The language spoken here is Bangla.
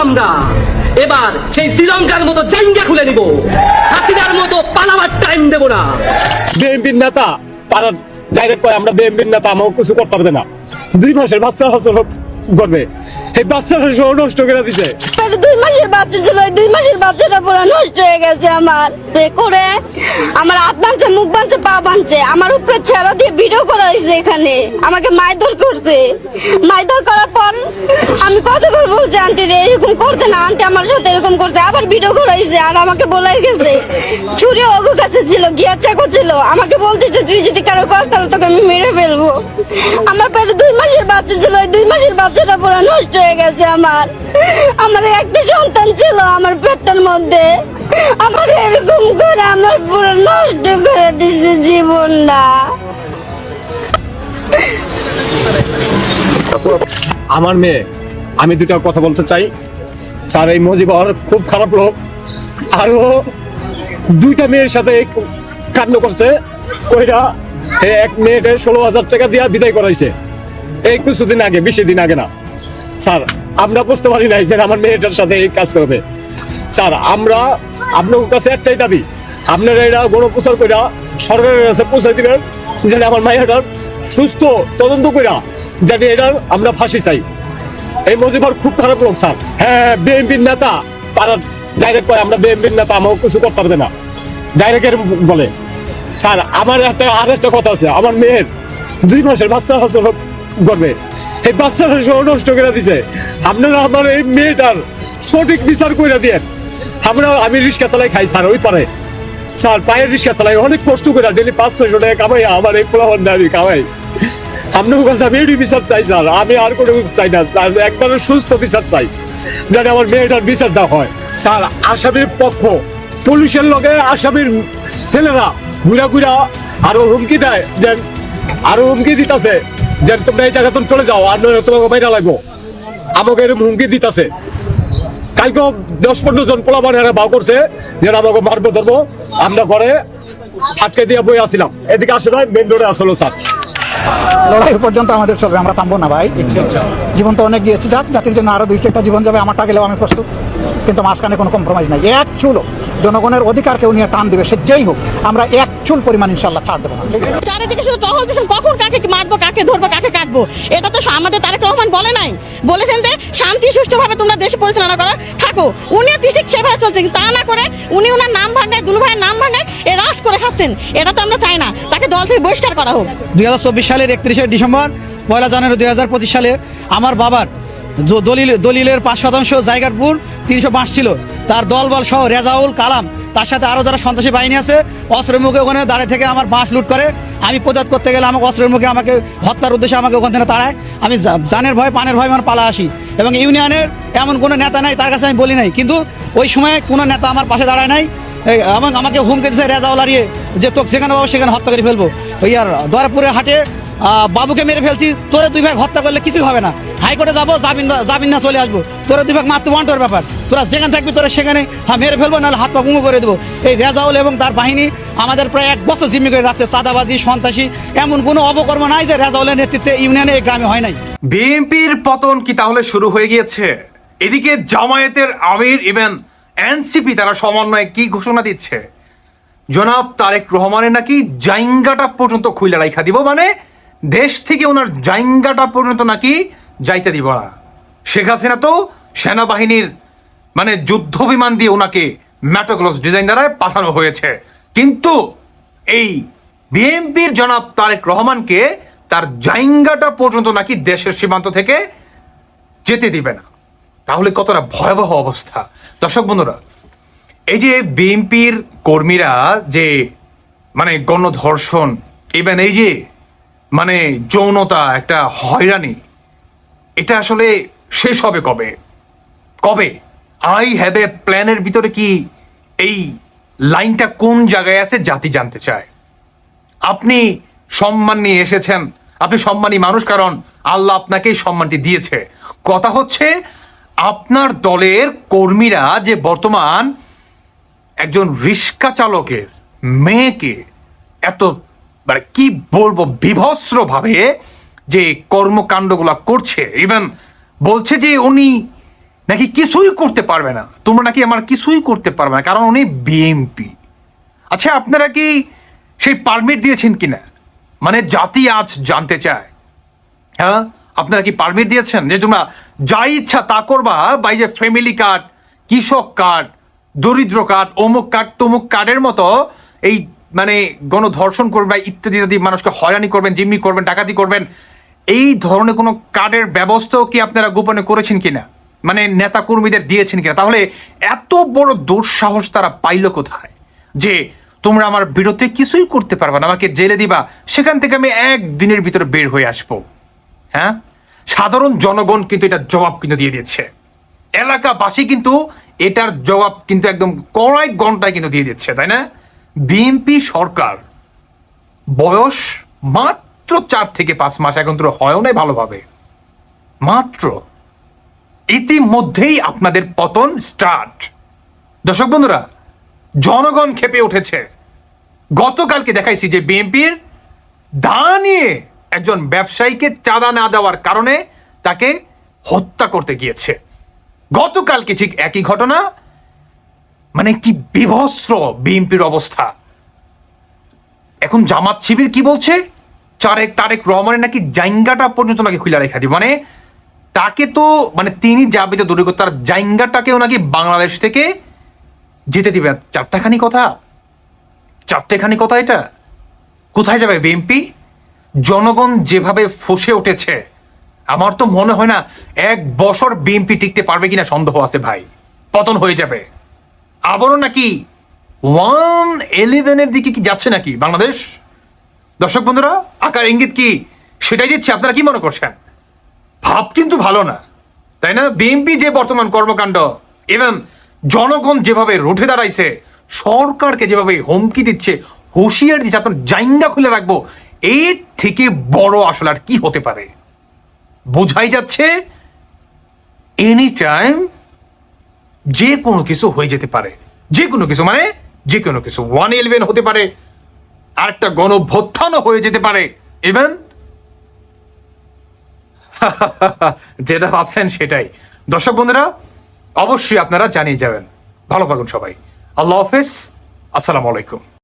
আমরা এবার সেই শ্রীলঙ্কার মতো জাইঙ্গা খুলে নিব, হাসিনার মতো পালাবার টাইম দেব না। বিএনপির নেতা তারা ডাইরেক্ট কয় আমরা বিএনপির নেতা, আমাকে কিছু করতে পারবে না। 2 মাসের বাচ্চা হাসল করবে, এই বাচ্চাটা সহ নষ্ট করে দিছে। 2 মাসের বাচ্চা ছিল, 2 মাসের বাচ্চাটা পুরো নষ্ট হয়ে গেছে আমার। করে আমার হাত বাঁধছে, মুখ বাঁধছে, পা বাঁধছে, আমার উপরে ছেড়া দিয়ে ভিডিও করা হয়েছে। এখানে আমাকে মারধর করছে। মারধর করার পর আমি কতবার বলছি আন্টি রে এরকম করতে না, আন্টি আমার সাথে এরকম করছে। আবার ভিডিও করা হয়েছে আর আমাকে বলে গেছে ছুরি ওগো কাছে ছিল, গিয়া চাকু ছিল। আমাকে বলতেছে তুই যদি কারো কষ্ট তাহলে তোকে আমি মেরে ফেলবো। আমার পেটে 2 মাসের বাচ্চা ছিল, 2 মাসের বাচ্চাটা পুরো নষ্ট হয়ে গেছে আমার। আমার একটা সন্তান ছিল আমার পেটের মধ্যে, আমার এরকম করে আমার পুরো নষ্ট করে দিছে জীবনটা। আমার মেয়ে, আমি 2টা কথা বলতে চাই স্যার। এই মজিবর খুব খারাপ লোক, আরো 2টা মেয়ের সাথে কাণ্ড করছে। কইরা এক মেয়েকে 16,000 টাকা দিয়া বিদায় করাইছে এই কিছুদিন আগে, 20 দিন আগে না স্যার। আমরা বুঝতে পারি নাই যে আমার মেয়েটার সাথে এই কাজ করবে। স্যার আমরা আপনার কাছে একটাই দাবি, আপনারা এটা গণপ্রচার কইরা সরকারের কাছে পৌঁছে দিবেন, যেন আমার মায়েরার সুস্থ তদন্ত কইরা যাতে এটার আমরা ফাঁসি চাই। এই মজিবর খুব খারাপ লোক স্যার। হ্যাঁ, বিএনপির নেতা তারা ডাইরেক্ট কয় আমরা বিএনপির নেতা, আমাকে কিছু করতে পারবে না, ডাইরেক্ট বলে। স্যার আমার আরেকটা কথা আছে, আমার মেয়ের 2 মাসের বাচ্চা হাসল করবে, এই বাচ্চাটা সহ নষ্ট করে দিছে। আপনারা আমার এই মেয়েটার সঠিক বিচার করে দিয়ে। আমি রিক্সা চালাই খাই স্যার, ওই পারে স্যার পায়ের রিক্সা চালাই, অনেক কষ্ট করে ডেলি 500-600 টাকা কামাই আমার এই পোলাপানটা আমি কামাই। আপনার কাছে আমি এটি বিচার চাই স্যার, আমি আর কোনো কিছু চাই না। একবারে সুস্থ বিচার চাই, যাতে আমার মেয়েটার বিচারটা হয়। স্যার আসামির পক্ষ, পুলিশের লগে আসামির ছেলেরা ঘুরা ঘুরা আরো হুমকি দেয়, যে আরো হুমকি দিতেছে যে তোমরা এই জায়গা তুমি চলে যাও, আর নয় তোমাকে বাইরে লাগবো। আমাকে এরকম হুমকি দিতেছে। কালকে 10-15 জন পোলাপানেরা বাউ করছে যে আমাকে মারবো ধরবো। আমরা ঘরে আটকে দিয়ে বই আসছিলাম, এদিকে আসে ভাই মেন রোডে আসলো স্যার। লড়াই পর্যন্ত আমাদের চলবে, আমরা থামবো না ভাই। জীবন তো অনেক গিয়েছে, যাক জাতির জন্য আরো 200টা জীবন যাবে, আমারটা গেলেও আমি প্রস্তুত। কিন্তু মাঝখানে কোনো কম্প্রোমাইজ নাই। এক চুলও জনগণের অধিকার কেউ নিয়ে টান দিবে, সে যেই হোক, আমরা এক চুল পরিমাণ ইনশাল্লাহ ছাড় দেবো না। চারিদিকে শুধু টহল দিচ্ছেন, কখন কাকে মারবো, কাকে ধরবো, কাকে কাটবো। এটা তো আমাদের তারেক রহমান বলে নাই, বলেছেন যে শান্তি সুষ্ঠুভাবে তোমরা দেশ পরিচালনা করো, থাকো। উনি ঠিক সেভাবে চলছেন, তা না করে উনি ওনার নাম ভাঙায়, দুলু ভাইয়ের নাম ভাঙায় এ রাস করে খাচ্ছেন। এটা তো আমরা চাই না, তাকে দল থেকে বহিষ্কার করা হোক। 2024 সালের 31শে ডিসেম্বর, 1 জানুয়ারি 2025 সালে আমার বাবার দলিলের 5% জায়গার পুর 305 ছিল। তার দলবল সহ রেজাউল কালাম, তার সাথে আরও যারা সন্ত্রাসী বাহিনী আছে, অস্ত্রের মুখে ওখানে দাঁড়িয়ে থেকে আমার বাঁশ লুট করে। আমি প্রতিবাদ করতে গেলে আমাকে অস্ত্রের মুখে আমাকে হত্যার উদ্দেশ্যে আমাকে ওখান থেকে তাড়ায়। আমি জানের ভয় পানের ভয় মানে পালা আসি। এবং ইউনিয়নের এমন কোনো নেতা নাই তার কাছে আমি বলি নাই, কিন্তু ওই সময় কোনো নেতা আমার পাশে দাঁড়ায় নাই। এবং আমাকে হুমকি দিয়েছে রেজাউল আরিয়ে যে তোকে যেখানে পাবো সেখানে হত্যা করে ফেলবো। ওই আর দয়ারপুরে হাটে বাবুকে মেরে ফেলছি, তোরে 2 ভাগ হত্যা করলে কিছুই হবে না, হাইকোর্টে যাবো, জামিন না চলে আসবো, তোরা 2 ভাগ মারতে ওয়ান্টের ব্যাপার, তোরা যেখানে থাকবি তোরা সেখানে মেরে ফেলবো, নাহলে হাত পা গুঁড়ো করে দেবো। এই রেজাউল এবং তার বাহিনী আমাদের প্রায় 1 বছর জিম্মি করে রাখছে। চাঁদাবাজি, সন্ত্রাসী, এমন কোনো অপকর্ম নাই যে রেজাউলের নেতৃত্বে ইউনিয়নে এই গ্রামে হয় নাই। বিএনপির পতন কি তাহলে শুরু হয়ে গিয়েছে? এদিকে জামায়াতের আমির ইভেন এনসিপি তারা সমন্বয়ে কি ঘোষণা দিচ্ছে, জনাব তারেক রহমানের নাকি জাইঙ্গাটা পর্যন্ত খুইলা রাইখা দিব, মানে দেশ থেকে ওনার জাইঙ্গাটা পর্যন্ত নাকি যাইতে দিব না। শেখ হাসিনা তো সেনাবাহিনীর মানে যুদ্ধ বিমান দিয়ে ওনাকে ম্যাটোক্লস ডিজাইন দ্বারা পাঠানো হয়েছে, কিন্তু এই বিএনপির জনাব তারেক রহমানকে তার জাইঙ্গাটা পর্যন্ত নাকি দেশের সীমান্ত থেকে যেতে দিবে না। তাহলে কতটা ভয়াবহ অবস্থা। দর্শক বন্ধুরা, এই যে বিএনপির কর্মীরা যে মানে গণধর্ষণ, ইভেন এই যে মানে যৌনতা, একটা হয়রানি, এটা আসলে শেষ হবে কবে? কবে আই হ্যাভ এ প্ল্যানের ভিতরে কি এই লাইনটা কোন জায়গায় আছে জাতি জানতে চায়। আপনি সম্মান নিয়ে এসেছেন, আপনি সম্মানী মানুষ, কারণ আল্লাহ আপনাকেই সম্মানটি দিয়েছে। কথা হচ্ছে আপনার দলের কর্মীরা যে বর্তমান একজন রিক্সা চালকের মেয়েকে এত মানে কি বলবো বিভৎসভাবে যে কর্মকাণ্ডগুলা করছে, ইভেন বলছে যে উনি নাকি কিছুই করতে পারবে না, তোমরা নাকি আমার কিছুই করতে পারবে না, কারণ উনি বিএনপি। আচ্ছা, আপনারা কি সেই পারমিট দিয়েছেন কিনা, মানে জাতি আজ জানতে চায়। হ্যাঁ, আপনারা কি পারমিট দিয়েছেন যে তোমরা যা ইচ্ছা তা করবা, বা যে ফ্যামিলি কার্ড, কৃষক কার্ড, দরিদ্র কার্ড, অমুক কার্ড তমুক কার্ডের মতো এই মানে গণধর্ষণ করবে ইত্যাদি ইত্যাদি, মানুষকে হয়রানি করবেন, জিম্মি করবেন, ডাকাতি করবেন, এই ধরনের কোনো কার্ডের ব্যবস্থাও কি আপনারা গোপনে করেছেন কিনা, মানে নেতা কর্মীদের দিয়েছেন কিনা? তাহলে এত বড় দুঃসাহস তারা পাইল কোথায় যে তোমরা আমার বিরুদ্ধে কিছুই করতে পারবে না, আমাকে জেলে দিবা, সেখান থেকে আমি একদিনের ভিতরে বের হয়ে আসবো? হ্যাঁ, সাধারণ জনগণ কিন্তু এটার জবাব কিন্তু দিয়ে দিচ্ছে, এলাকাবাসী কিন্তু এটার জবাব কিন্তু একদম কড়াই ঘন্টায় কিন্তু দিয়ে দিচ্ছে, তাই না? বিএনপি সরকার বয়স মাত্র 4 থেকে 5 মাস, এখন তো হয়ও নাই ভালোভাবে, মাত্র ইতিমধ্যেই আপনাদের পতন স্টার্ট। দর্শক বন্ধুরা, জনগণ ক্ষেপে উঠেছে। গতকালকে দেখাইছি যে বিএনপির দা নিয়ে একজন ব্যবসায়ীকে চাঁদা না দেওয়ার কারণে তাকে হত্যা করতে গিয়েছে। গতকালকে ঠিক একই ঘটনা, মানে কি বিভৎস বিএনপির অবস্থা। এখন জামাত শিবির কি বলছে, তারেক রহমানের নাকি জাইঙ্গাটা পর্যন্ত নাকি খুলে রেখা দিবে, মানে তাকে তো মানে তিনি যাবে তো দূরে, তার জাইঙ্গাটাকেও নাকি বাংলাদেশ থেকে যেতে দিবে। চারটাখানি কথা, এটা কোথায় যাবে বিএনপি? জনগণ যেভাবে ফসে উঠেছে, আমার তো মনে হয় না 1 বছর বিএনপি টিকতে পারবে কিনা সন্দেহ আছে ভাই, পতন হয়ে যাবে। আবারও নাকি 111-এর দিকে কি যাচ্ছে নাকি বাংলাদেশ? দর্শক বন্ধুরা, আকার ইঙ্গিত কি সেটাই দিচ্ছে, আপনারা কি মনে করছেন? ভাব কিন্তু ভালো না, তাই না? বিএনপি যে বর্তমান কর্মকাণ্ড এবং জনগণ যেভাবে রুঠে দাঁড়াইছে, সরকারকে যেভাবে হুমকি দিচ্ছে, হুঁশিয়ার দিচ্ছে আপনার জাইঙ্গা খুলে রাখবো, এর থেকে বড় আসলে আর কি হতে পারে? বোঝাই যাচ্ছে এনি টাইম যে কোনো কিছু হয়ে যেতে পারে, যে কোনো কিছু, মানে যে কোনো কিছু 111 হতে পারে, আরেকটা গণভ্যুত্থানও হয়ে যেতে পারে, ইভেন যেটা ভাবছেন সেটাই। দর্শক বন্ধুরা, অবশ্যই আপনারা জানিয়ে যাবেন। ভালো থাকুন সবাই। আল্লাহ হাফেজ, আসসালামু আলাইকুম।